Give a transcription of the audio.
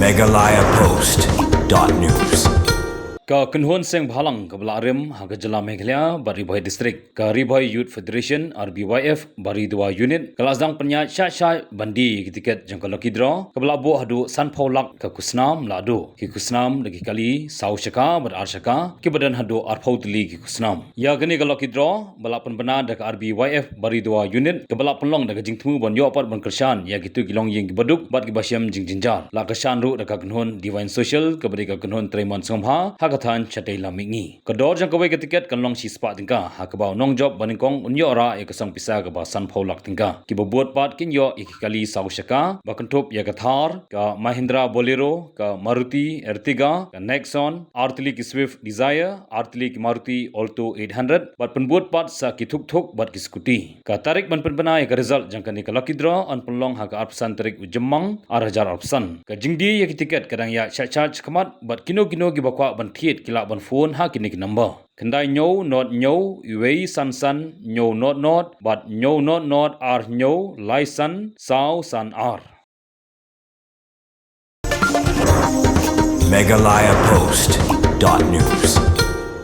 meghalayapost.news. Ka Kunhun Seng Bhalang ka Balarim Hagajala Meghalaya Bariboy District ka Riboy Youth Federation RBYF Bari Dua Unit Kalasdang Penya Syai Bandi Kitiket Jangkaloki Draw ka Balabo Hadu San Paulak ka Kusnam Lado ki Kusnam lagi kali Sau Shaka bar Arshaka ki badan Hadu Arpautli ki Kusnam ya gani Galoki Draw balapan bana da ka RBYF Bari Dua Unit ka balap penlong da ka jingtmu bon yo apat bon kershan ya gitu gilong ying baduk bat ki basyam jingjinjar la ka shan ru da ka Kunhun Divine Social ka bari ka Kunhun Tremon Songha Tan chatai lamingi kador jang kawai ketiket kanlong si spa tingka hakabau Nongjop baningkong unyo ra e kasang pisa ka ba san phaulak tingka ki bobot pat kinyo ikikali sau shaka bakantup ya kathar ka Mahindra Bolero ka Maruti Ertiga ka Nexon Artli ki Swift Desire Artli ki Maruti Alto 800 bat penbuat pat sa ki Thuk Thuk bat ki skuti ka Tarik ban penbana ka result jang kan ka lucky draw an penlong ha ka arpsan Tarik ujemmang 1000 arpsan ka jingdi ya ki tiket kadang ya charge kamat bat kino ki bakwa ban kila ban phone ha kini number kendai nyo not nyo wei san nyo not but nyo not ar nyo lai san sao san ar meghalayapost.news.